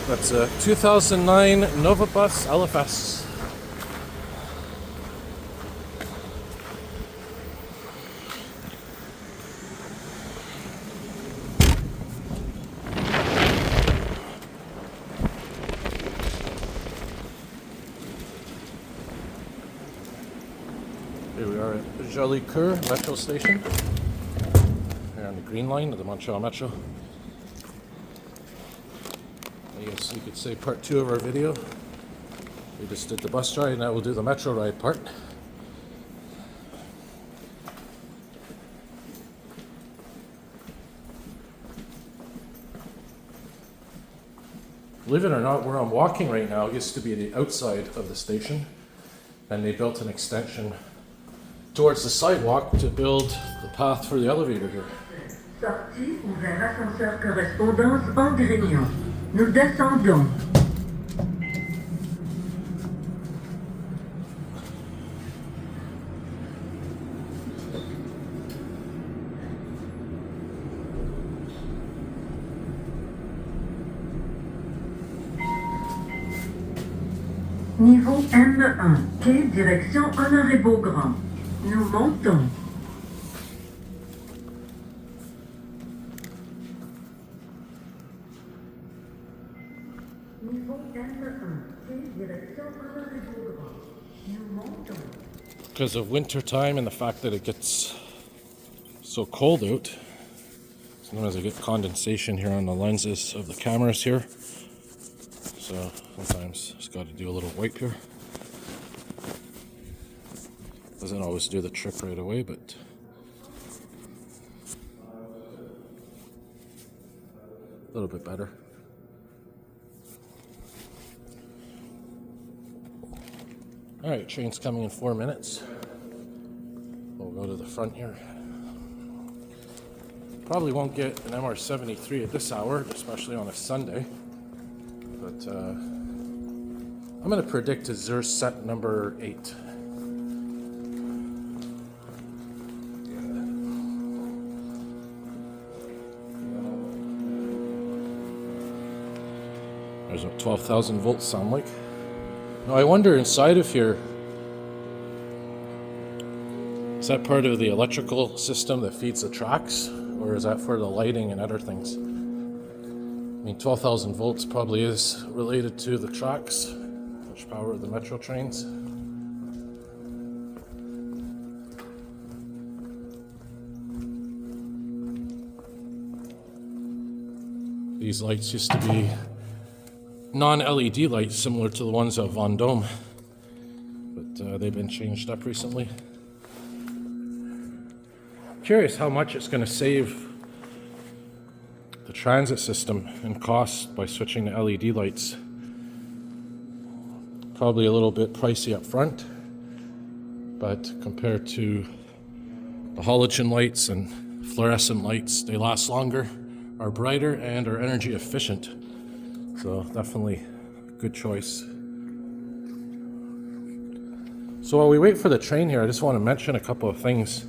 That's a 2009 Nova Bus LFS. Here we are at Jolicoeur Metro Station. Here on the Green Line of the Montreal Metro. I guess you could say part 2 of our video. We just did the bus ride, now we'll do the metro ride part. Believe it or not, where I'm walking right now used to be the outside of the station, and they built an extension towards the sidewalk to build the path for the elevator here. Sortie ouvert ascenseur correspondance en Grignon. Nous descendons. Niveau M1, quai direction Honoré-Beugrand. Nous montons. Niveau M1, quai direction Honoré-Beugrand. Nous montons. Because of winter time and the fact that it gets so cold out, sometimes I get condensation here on the lenses of the cameras here. So sometimes just got to do a little wipe here. Doesn't always do the trick right away, but a little bit better. Alright, train's coming in 4 minutes. We'll go to the front here. Probably won't get an MR73 at this hour, especially on a Sunday. But I'm going to predict AZUR set number 8. There's what 12,000 volts sound like. Now I wonder inside of here, is that part of the electrical system that feeds the tracks, or is that for the lighting and other things? I mean, 12,000 volts probably is related to the tracks, which power the metro trains. These lights used to be non-LED lights similar to the ones at Verdun, but they've been changed up recently. Curious how much it's going to save the transit system in cost by switching to LED lights. Probably a little bit pricey up front, but compared to the halogen lights and fluorescent lights, they last longer, are brighter, and are energy efficient. So definitely a good choice. So while we wait for the train here, I just want to mention a couple of things.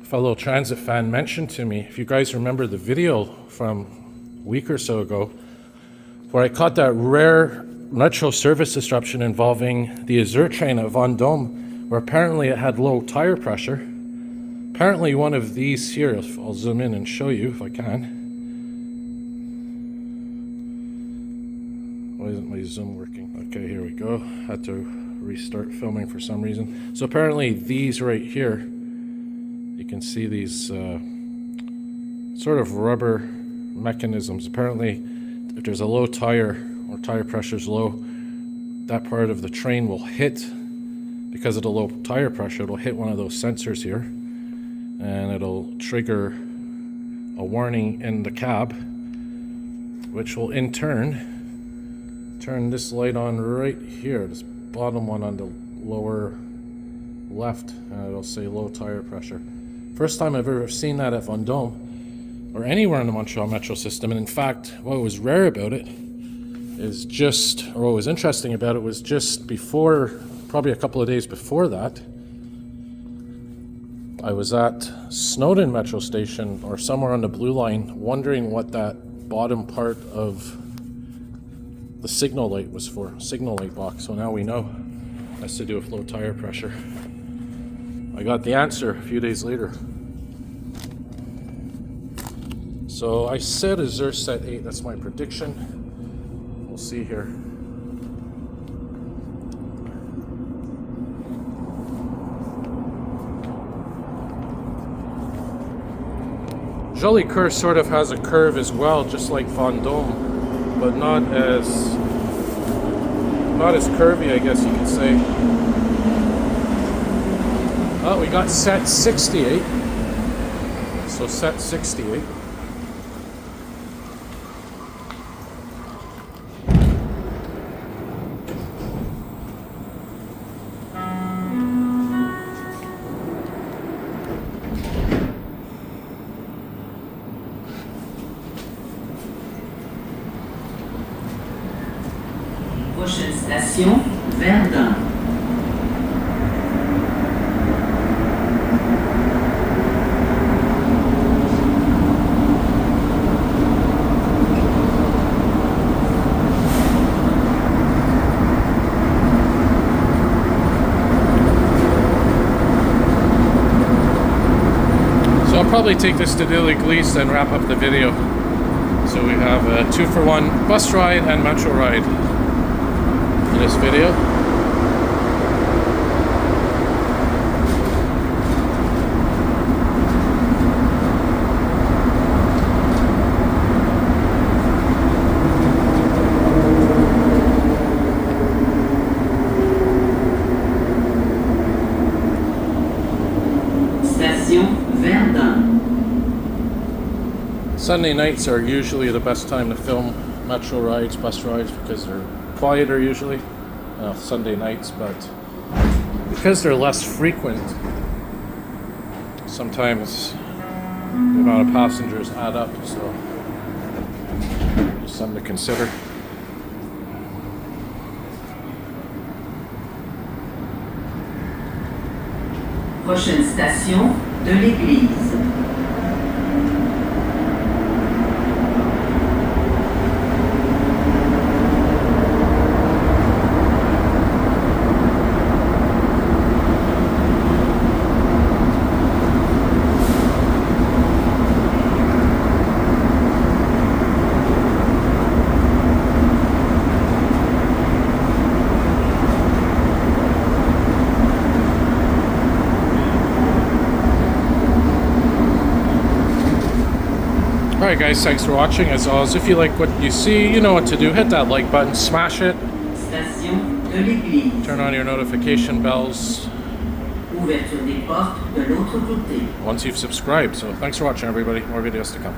A fellow transit fan mentioned to me, if you guys remember the video from a week or so ago, where I caught that rare metro service disruption involving the AZUR train at Verdun, where apparently it had low tire pressure. Apparently one of these here, I'll zoom in and show you if I can. Why isn't my zoom working? Okay, here we go. Had to restart filming for some reason. So apparently these right here, you can see these sort of rubber mechanisms. Apparently if there's a low tire or tire pressure is low, that part of the train will hit, because of the low tire pressure, it'll hit one of those sensors here, and it'll trigger a warning in the cab, which will in turn turn this light on right here, this bottom one on the lower left, and it'll say low tire pressure. First time I've ever seen that at Verdun or anywhere in the Montreal Metro system. And in fact, what was rare about it is just, or what was interesting about it was just before, probably a couple of days before that, I was at Snowden Metro Station or somewhere on the Blue Line wondering what that bottom part of the signal light was for, signal light box. So now we know that's to do with low tire pressure. I got the answer a few days later. So I said AZUR set 8, that's my prediction. We'll see here. Jolicoeur sort of has a curve as well, just like Verdun, but not as curvy, I guess you could say. Oh, we got set 68. So set 68. Prochaine station, Verdun. So I'll probably take this to Jolicoeur and wrap up the video. So we have a 2-for-1 bus ride and metro ride in this video. Station Verdun. Sunday nights are usually the best time to film metro rides, bus rides, because they're quieter usually. Sunday nights, but because they're less frequent, sometimes the amount of passengers add up, so just something to consider. Prochaine station, de l'église. Alright guys, thanks for watching. As always, if you like what you see, you know what to do. Hit that like button, smash it. Station de l'église. Turn on your notification bells Ouverture des portes de l'autre côté. once you've subscribed. So thanks for watching everybody. More videos to come.